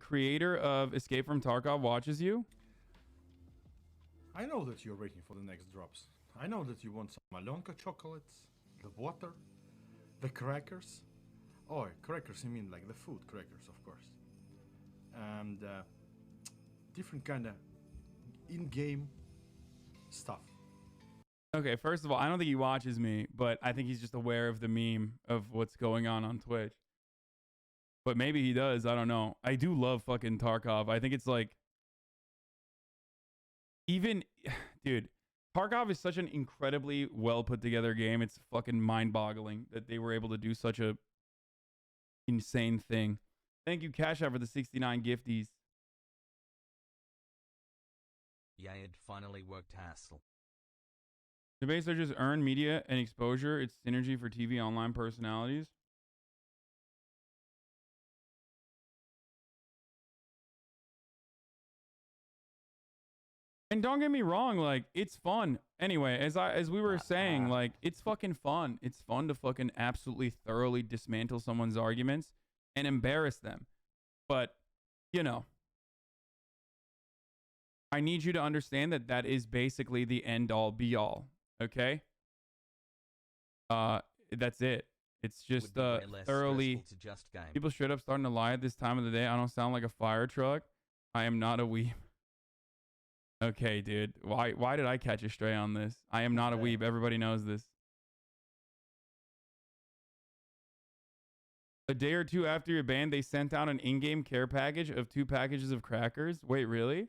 creator of Escape from Tarkov watches you? I know that you're waiting for the next drops. I know that you want some Malonka chocolates, the water, the crackers. Oh, crackers, I mean like the food crackers, of course. And different kind of in-game stuff. Okay, first of all, I don't think he watches me, but I think he's just aware of the meme of what's going on Twitch. But maybe he does. I don't know. I do love fucking Tarkov. I think it's like, even, dude, Tarkov is such an incredibly well put together game. It's fucking mind boggling that they were able to do such a insane thing. Thank you, Cash Out, for the 69 gifties. Yeah, it finally worked, Hassel. Debate searches earn media and exposure. It's synergy for TV online personalities. And don't get me wrong, like, it's fun. Anyway, as we were saying, like, it's fucking fun. It's fun to fucking absolutely thoroughly dismantle someone's arguments and embarrass them. But, you know, I need you to understand that that is basically the end all be all. Okay? That's it. It's just thoroughly people straight up starting to lie at this time of the day. I don't sound like a fire truck. I am not a weeb. Okay, dude. Why did I catch a stray on this? I am not a weeb. Everybody knows this. A day or two after your ban, they sent out an in-game care package of 2 packages of crackers. Wait, really?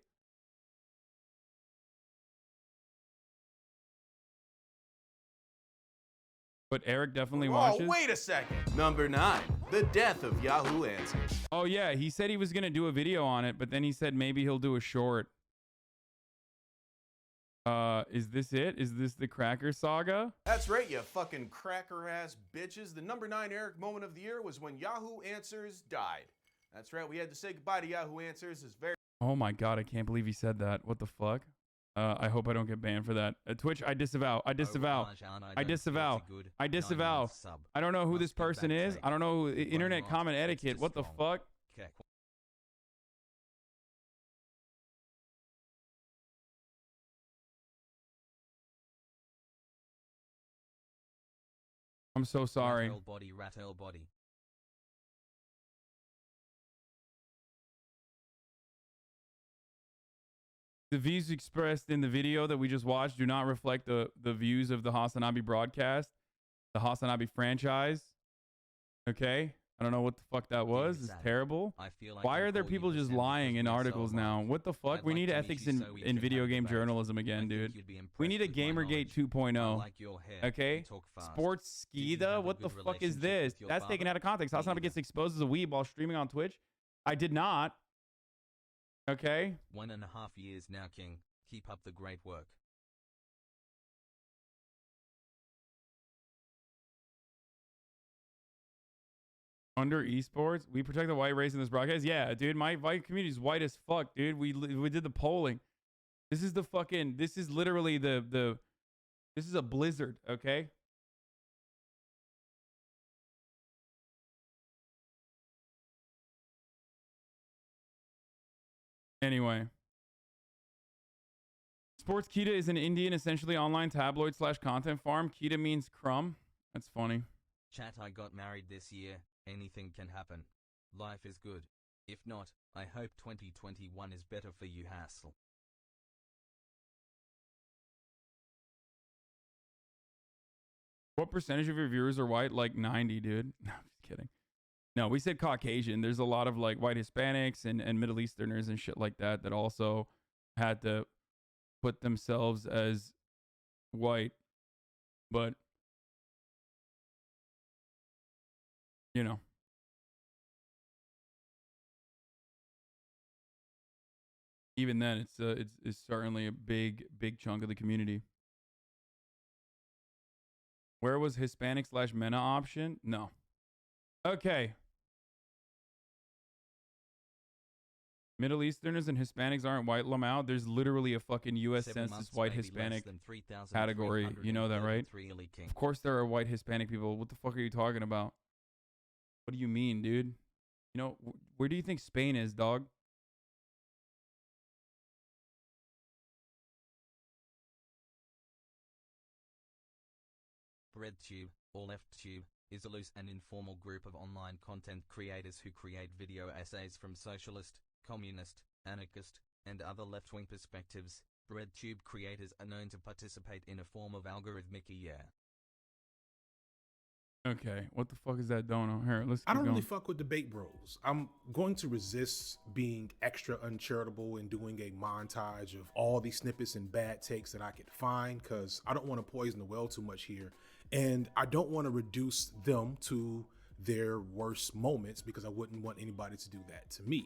But Eric definitely watches. Oh, wait a second. Number 9, the death of Yahoo Answers. Oh, yeah. He said he was going to do a video on it, but then he said maybe he'll do a short. Is this it? Is this the cracker saga? That's right, you fucking cracker-ass bitches. The number 9 Eric moment of the year was when Yahoo Answers died. That's right, we had to say goodbye to Yahoo Answers. It's very... Oh my god, I can't believe he said that. What the fuck? I hope I don't get banned for that. Twitch, I disavow. I disavow. I disavow. I disavow. I don't know who this person is. I don't know internet comment etiquette. What the fuck? I'm so sorry. Rat body. The views expressed in the video that we just watched do not reflect the views of the HasanAbi broadcast, the HasanAbi franchise. Okay? I don't know what the fuck that was. It's terrible. Why are there people just lying in articles now? What the fuck? We need ethics in video game journalism again, dude. We need a Gamergate 2.0. Okay? Sports Skida? What the fuck is this? That's taken out of context. HasanAbi gets exposed as a weeb while streaming on Twitch. I did not. Okay? 1.5 years now, King. Keep up the great work. Under esports, we protect the white race in this broadcast. Yeah, dude, my white community is white as fuck, dude. We did the polling. This is the fucking. This is literally the. This is a blizzard. Okay. Anyway. Sports Kita is an Indian, essentially online tabloid / content farm. Kita means crumb. That's funny. Chat, I got married this year. Anything can happen. Life is good. If not, I hope 2021 is better for you, Hassel. What percentage of your viewers are white? Like 90, dude. No, I'm just kidding. No, we said Caucasian. There's a lot of like white Hispanics and Middle Easterners and shit like that that also had to put themselves as white. But, you know. Even then, it's certainly a big chunk of the community. Where was Hispanic / MENA option? No. Okay. Middle Easterners and Hispanics aren't white, Lamau. There's literally a fucking U.S. Census white Hispanic category. You know that, right? Of course there are white Hispanic people. What the fuck are you talking about? What do you mean, dude? You know, where do you think Spain is, dog? BreadTube, or LeftTube, is a loose and informal group of online content creators who create video essays from socialist, communist, anarchist, and other left-wing perspectives. BreadTube creators are known to participate in a form of algorithmic IA. Okay, what the fuck is that dono? Here, let's I keep don't really going. fuck with debate bros. I'm going to resist being extra uncharitable and doing a montage of all these snippets and bad takes that I could find, because I don't want to poison the well too much here. And I don't want to reduce them to their worst moments, because I wouldn't want anybody to do that to me.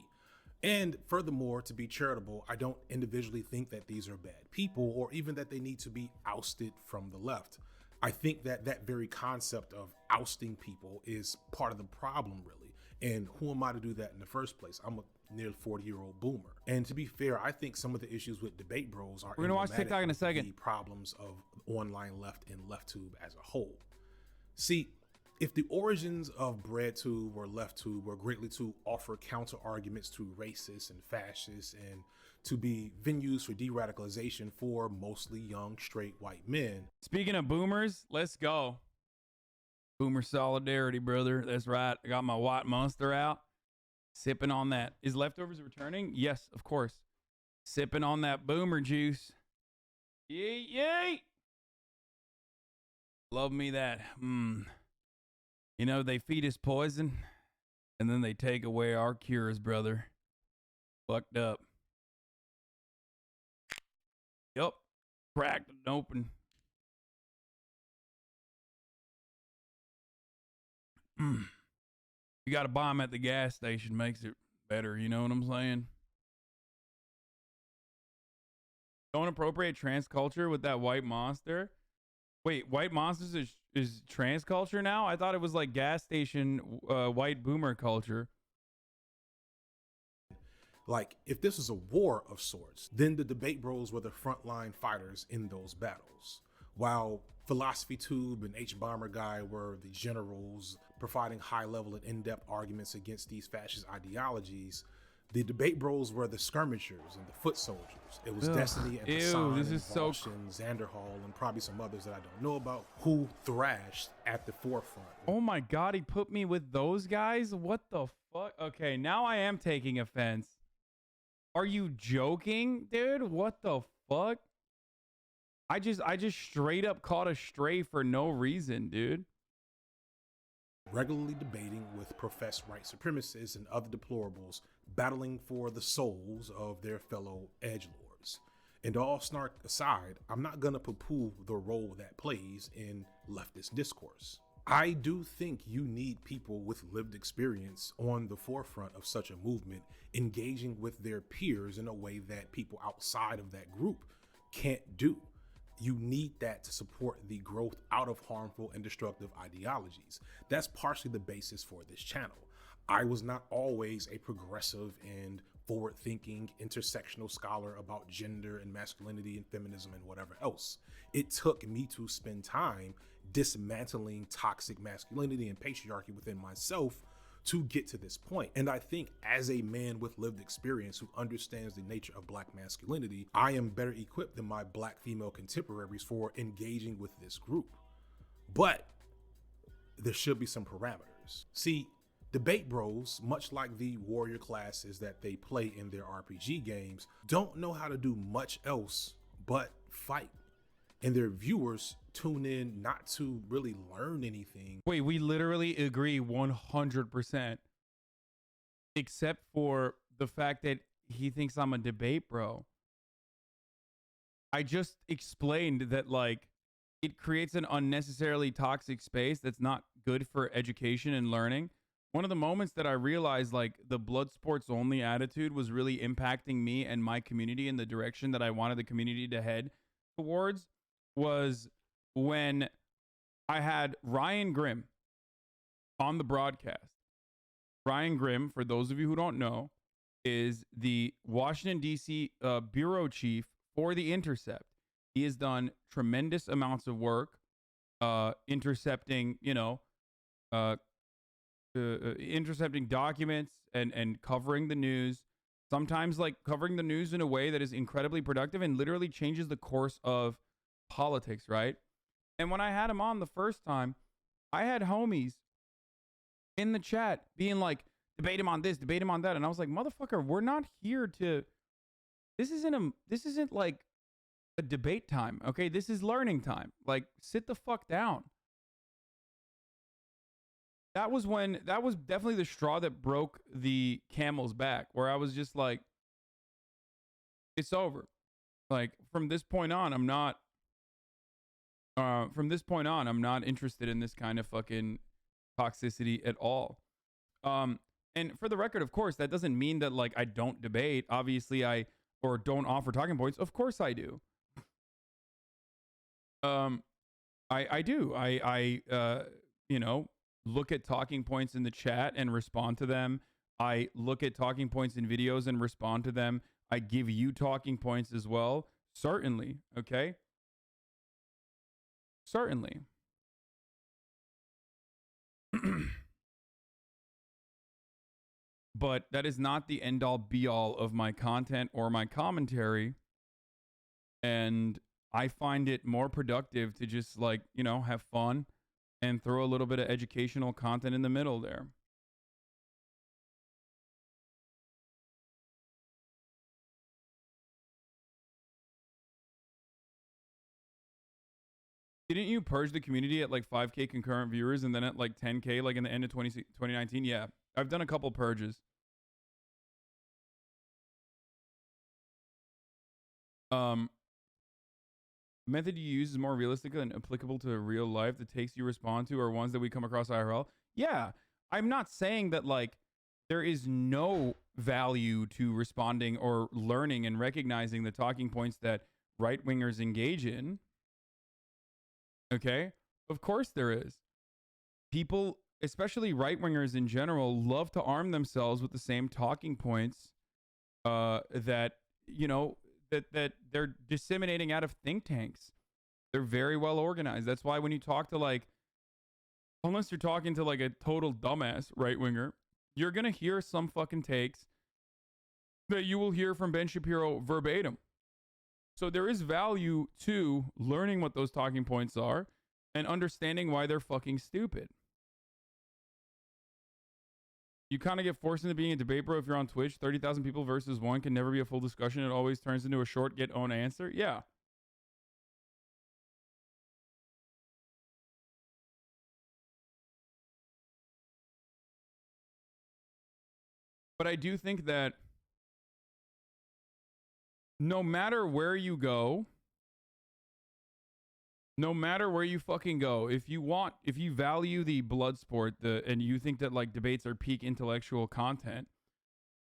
And furthermore, to be charitable, I don't individually think that these are bad people or even that they need to be ousted from the left. I think that that very concept of ousting people is part of the problem, really. And who am I to do that in the first place? I'm a near 40-year-old boomer. And to be fair, I think some of the issues with debate bros are We're gonna watch emblematic TikTok in a of second. the problems of online left and LeftTube as a whole. See, if the origins of BreadTube or LeftTube were greatly to offer counter arguments to racists and fascists and to be venues for de-radicalization for mostly young straight white men. Speaking of boomers, let's go. Boomer solidarity, brother. That's right. I got my white monster out. Sipping on that. Is Leftovers returning? Yes, of course. Sipping on that boomer juice. Yay, yay. Love me that. You know, they feed us poison and then they take away our cures, brother. Fucked up. Yep. Cracked it open. You got to buy them at the gas station. Makes it better. You know what I'm saying? Don't appropriate trans culture with that white monster. Wait, white monsters is trans culture now? I thought it was like gas station white boomer culture. Like, if this was a war of sorts, then the debate bros were the frontline fighters in those battles. While Philosophy Tube and H-Bomber Guy were the generals providing high-level and in-depth arguments against these fascist ideologies, the debate bros were the skirmishers and the foot soldiers. It was Destiny and Hasan this and is so Volshin, Xanderhall, and probably some others that I don't know about, who thrashed at the forefront. Oh my God, he put me with those guys? What the fuck? Okay, now I am taking offense. Are you joking, dude? What the fuck? I just straight up caught a stray for no reason, dude. Regularly debating with professed white supremacists and other deplorables, battling for the souls of their fellow edgelords. And all snark aside, I'm not gonna poo-poo the role that plays in leftist discourse. I do think you need people with lived experience on the forefront of such a movement, engaging with their peers in a way that people outside of that group can't do. You need that to support the growth out of harmful and destructive ideologies. That's partially the basis for this channel. I was not always a progressive and forward-thinking intersectional scholar about gender and masculinity and feminism and whatever else. It took me to spend time dismantling toxic masculinity and patriarchy within myself to get to this point. And I think as a man with lived experience who understands the nature of black masculinity, I am better equipped than my black female contemporaries for engaging with this group. But there should be some parameters. See, debate bros, much like the warrior classes that they play in their RPG games, don't know how to do much else but fight. And their viewers tune in not to really learn anything. Wait, we literally agree 100%. Except for the fact that he thinks I'm a debate bro. I just explained that, like, it creates an unnecessarily toxic space that's not good for education and learning. One of the moments that I realized, like, the blood sports only attitude was really impacting me and my community in the direction that I wanted the community to head towards was when I had Ryan Grimm on the broadcast. Ryan Grimm, for those of you who don't know, is the Washington, D.C. bureau chief for The Intercept. He has done tremendous amounts of work intercepting, intercepting documents and covering the news. Sometimes like covering the news in a way that is incredibly productive and literally changes the course of politics, right? And when I had him on the first time, I had homies in the chat being like, debate him on this, debate him on that. And I was like, motherfucker, we're not here to, this isn't like a debate time, okay? This is learning time. Like, sit the fuck down. That was definitely the straw that broke the camel's back, where I was just like, it's over. Like, from this point on, I'm not interested in this kind of fucking toxicity at all. And for the record, of course, that doesn't mean that like I don't debate. Obviously, or don't offer talking points. Of course I do. I do. You know, look at talking points in the chat and respond to them. I look at talking points in videos and respond to them. I give you talking points as well. Certainly. Okay. Certainly. But that is not the end all be all of my content or my commentary. And I find it more productive to just like, you know, have fun and throw a little bit of educational content in the middle there. Didn't you purge the community at like 5K concurrent viewers and then at like 10K, like in the end of 2019? Yeah, I've done a couple purges. Method you use is more realistic and applicable to real life. The takes you respond to are ones that we come across IRL. Yeah, I'm not saying that like there is no value to responding or learning and recognizing the talking points that right-wingers engage in. Okay? Of course there is. People, especially right-wingers in general, love to arm themselves with the same talking points that, you know, that they're disseminating out of think tanks. They're very well organized. That's why when you talk to like, unless you're talking to like a total dumbass right-winger, you're going to hear some fucking takes that you will hear from Ben Shapiro verbatim. So there is value to learning what those talking points are and understanding why they're fucking stupid. You kind of get forced into being a debate, bro. If you're on Twitch, 30,000 people versus one can never be a full discussion. It always turns into a short get own answer. Yeah. But I do think that no matter where you go, no matter where you fucking go, if you value the blood sport, and you think that like debates are peak intellectual content,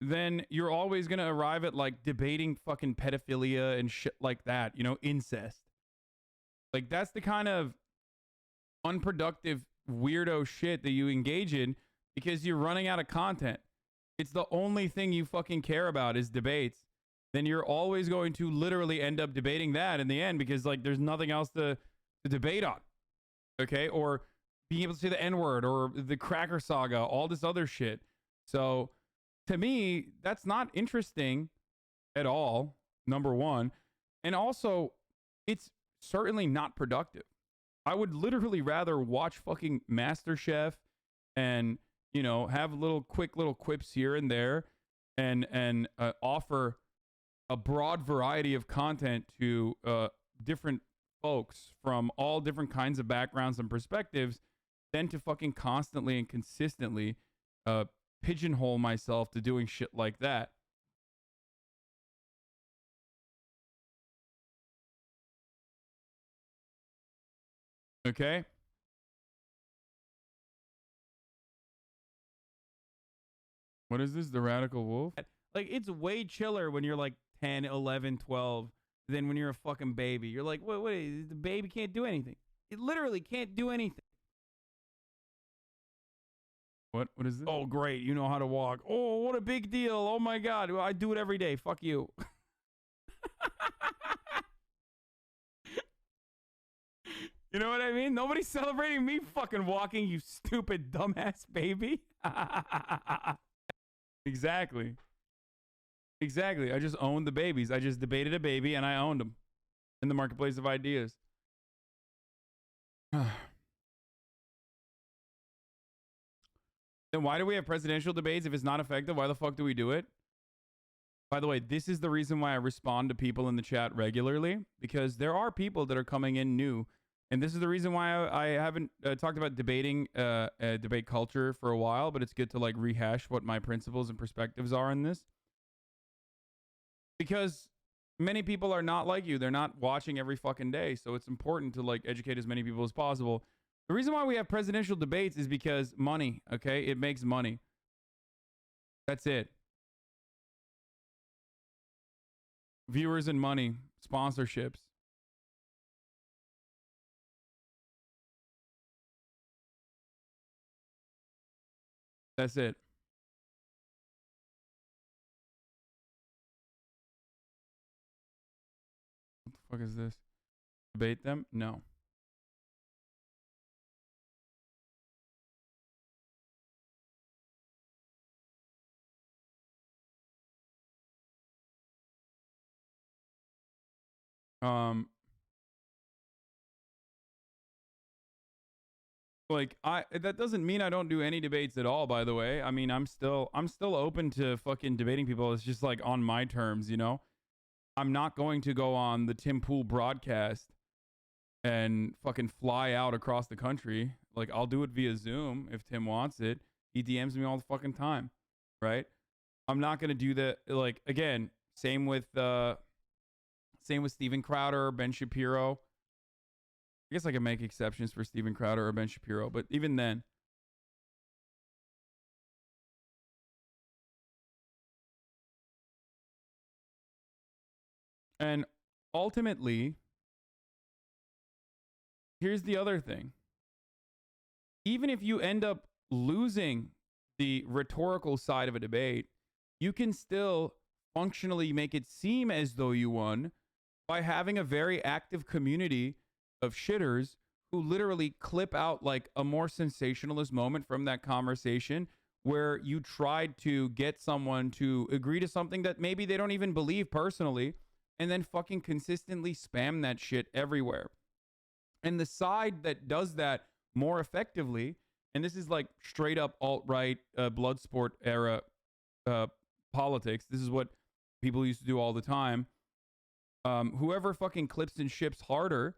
then you're always going to arrive at like debating fucking pedophilia and shit like that, you know, incest. Like that's the kind of unproductive weirdo shit that you engage in because you're running out of content. It's the only thing you fucking care about is debates. Then you're always going to literally end up debating that in the end because like there's nothing else to debate on. Okay? Or being able to say the N-word or the cracker saga, all this other shit. So to me, that's not interesting at all, number one. And also, it's certainly not productive. I would literally rather watch fucking MasterChef and, you know, have quick little quips here and there and offer a broad variety of content to different folks from all different kinds of backgrounds and perspectives than to fucking constantly and consistently pigeonhole myself to doing shit like that. Okay? What is this? The Radical Wolf? Like, it's way chiller when you're like 10, 11, 12 than when you're a fucking baby. You're like, wait, the baby can't do anything. It literally can't do anything. What is this? Oh, great. You know how to walk. Oh, what a big deal. Oh, my God. Well, I do it every day. Fuck you. You know what I mean? Nobody's celebrating me fucking walking, you stupid dumbass baby. Exactly. Exactly. I just owned the babies. I just debated a baby and I owned them in the marketplace of ideas. Then why do we have presidential debates if it's not effective? Why the fuck do we do it? By the way, this is the reason why I respond to people in the chat regularly, because there are people that are coming in new. And this is the reason why I haven't talked about debating debate culture for a while, but it's good to like rehash what my principles and perspectives are in this. Because many people are not like you. They're not watching every fucking day. So it's important to like educate as many people as possible. The reason why we have presidential debates is because money, okay? It makes money. That's it. Viewers and money, sponsorships. That's it. What the fuck is this? Debate them? No. Like that doesn't mean I don't do any debates at all, by the way. I mean, I'm still open to fucking debating people. It's just like on my terms, you know? I'm not going to go on the Tim Pool broadcast and fucking fly out across the country. Like, I'll do it via Zoom if Tim wants it. He DMs me all the fucking time, right? I'm not gonna do that. Like, again, same with Steven Crowder or Ben Shapiro. I guess I can make exceptions for Steven Crowder or Ben Shapiro, but even then. And ultimately, here's the other thing. Even if you end up losing the rhetorical side of a debate, you can still functionally make it seem as though you won by having a very active community of shitters who literally clip out like a more sensationalist moment from that conversation where you tried to get someone to agree to something that maybe they don't even believe personally, and then fucking consistently spam that shit everywhere. And the side that does that more effectively, and this is like straight up alt-right blood sport era politics, this is what people used to do all the time, whoever fucking clips and ships harder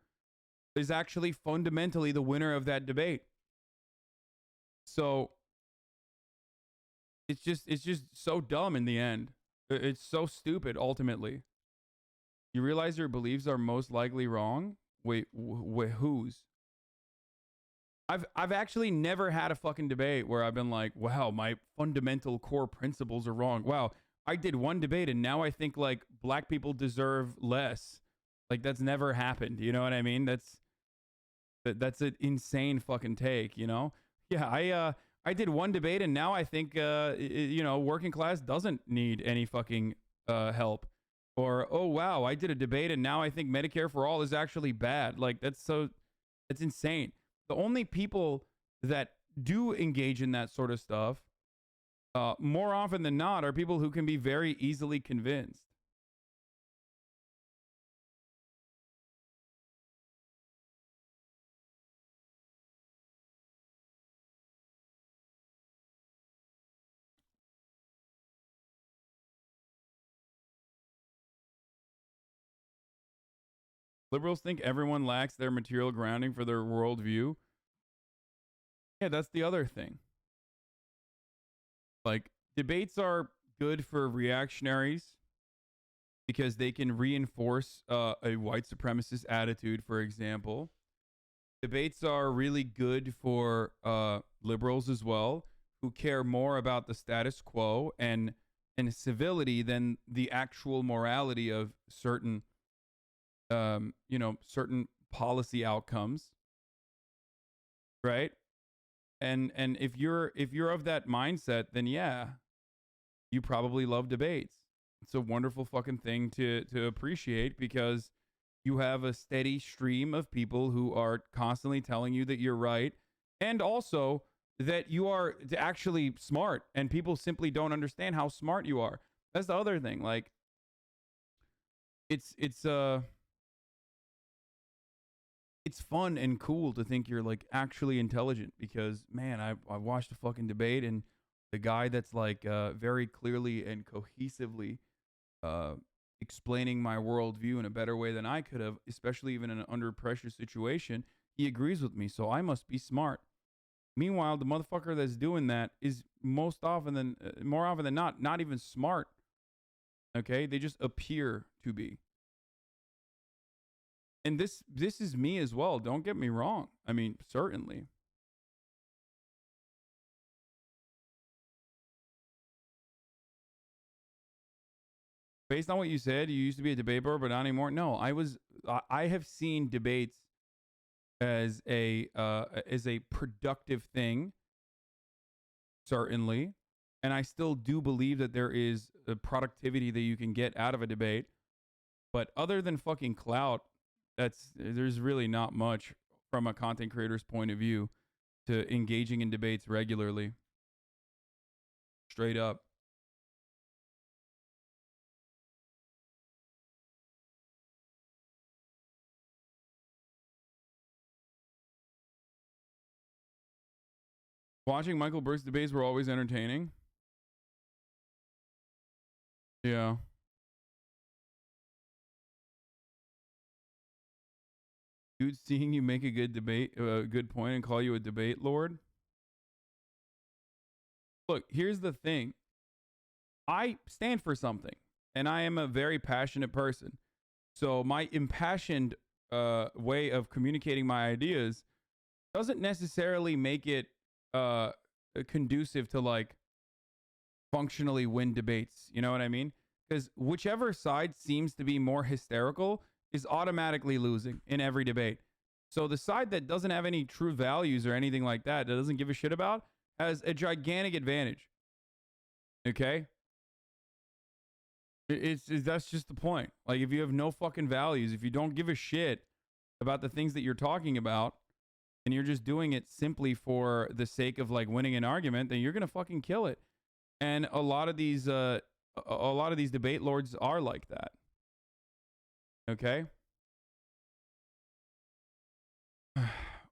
is actually fundamentally the winner of that debate. So it's just so dumb in the end. It's so stupid ultimately. You realize your beliefs are most likely wrong? Wait, whose? I've actually never had a fucking debate where I've been like, wow, my fundamental core principles are wrong. Wow, I did one debate and now I think like black people deserve less. Like that's never happened. You know what I mean? That's an insane fucking take, you know? Yeah, I did one debate and now I think you know, working class doesn't need any fucking help. Or, oh wow, I did a debate and now I think Medicare for all is actually bad. Like that's insane. The only people that do engage in that sort of stuff more often than not are people who can be very easily convinced. Liberals think everyone lacks their material grounding for their worldview. Yeah, that's the other thing. Like, debates are good for reactionaries because they can reinforce a white supremacist attitude, for example. Debates are really good for liberals as well, who care more about the status quo and civility than the actual morality of certain you know, certain policy outcomes, right? And if you're of that mindset, then yeah, you probably love debates. It's a wonderful fucking thing to appreciate because You have a steady stream of people who are constantly telling you that you're right, and also that you are actually smart, and people simply don't understand how smart you are. That's the other thing. Like, it's fun and cool to think you're like actually intelligent, because man, I watched a fucking debate, and the guy that's like very clearly and cohesively explaining my worldview in a better way than I could have, especially even in an under pressure situation, he agrees with me, so I must be smart. Meanwhile, the motherfucker that's doing that is more often than not even smart. Okay, they just appear to be. And this is me as well. Don't get me wrong. I mean, certainly. Based on what you said, you used to be a debater, but not anymore. No, I have seen debates as a productive thing, certainly, and I still do believe that there is a productivity that you can get out of a debate. But other than fucking clout, there's really not much from a content creator's point of view to engaging in debates regularly. Straight up. Watching Michael Burke's debates were always entertaining. Yeah. Dude, seeing you make a good point and call you a debate lord. Look, here's the thing. I stand for something, and I am a very passionate person. So my impassioned way of communicating my ideas doesn't necessarily make it conducive to like functionally win debates. You know what I mean? Because whichever side seems to be more hysterical is automatically losing in every debate. So the side that doesn't have any true values or anything like that doesn't give a shit about, has a gigantic advantage. Okay? That's just the point. Like, if you have no fucking values, if you don't give a shit about the things that you're talking about, and you're just doing it simply for the sake of like winning an argument, then you're gonna fucking kill it. And a lot of these debate lords are like that. Okay?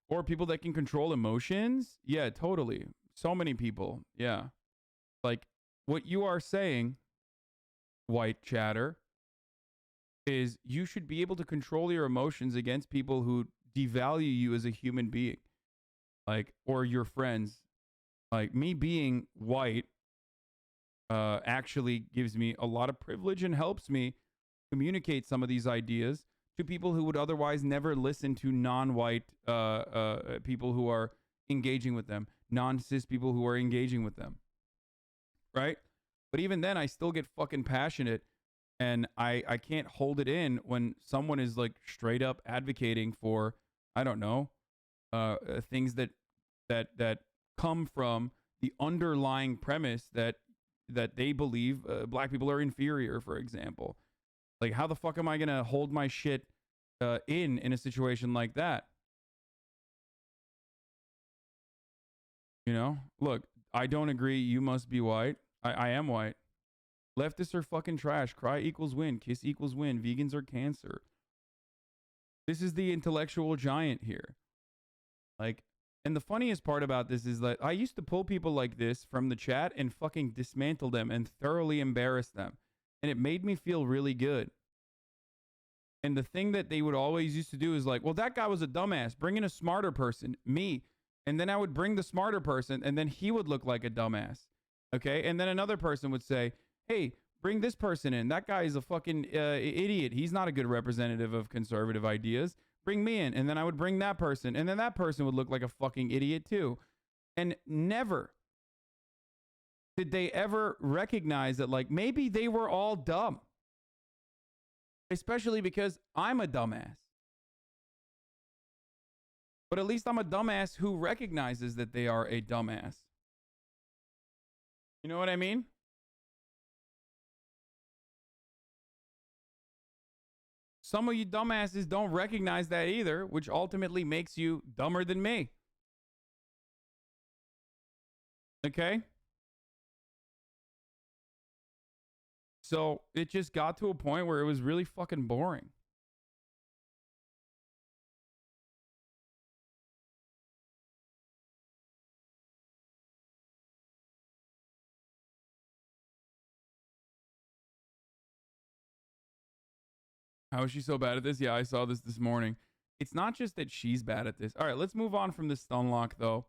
Or people that can control emotions. Yeah, totally. So many people. Yeah. Like, what you are saying, white chatter, is you should be able to control your emotions against people who devalue you as a human being. Like, or your friends. Like, me being white actually gives me a lot of privilege and helps me communicate some of these ideas to people who would otherwise never listen to non-white people who are engaging with them, non-cis people who are engaging with them, right? But even then, I still get fucking passionate, and I can't hold it in when someone is like straight up advocating for, I don't know, things that come from the underlying premise that they believe black people are inferior, for example. Like, how the fuck am I gonna hold my shit in a situation like that? You know, look, I don't agree. You must be white. I am white. Leftists are fucking trash. Cry equals win. Kiss equals win. Vegans are cancer. This is the intellectual giant here. Like, and the funniest part about this is that I used to pull people like this from the chat and fucking dismantle them and thoroughly embarrass them. And it made me feel really good. And the thing that they would always used to do is like, well, that guy was a dumbass. Bring in a smarter person, me. And then I would bring the smarter person, and then he would look like a dumbass. Okay? And then another person would say, hey, bring this person in. That guy is a fucking idiot. He's not a good representative of conservative ideas. Bring me in. And then I would bring that person. And then that person would look like a fucking idiot too. And never did they ever recognize that, like, maybe they were all dumb. Especially because I'm a dumbass. But at least I'm a dumbass who recognizes that they are a dumbass. You know what I mean? some of you dumbasses don't recognize that either, which ultimately makes you dumber than me. Okay? So it just got to a point where it was really fucking boring. How is she so bad at this? Yeah, I saw this morning. It's not just that she's bad at this. All right, let's move on from this stun lock, though.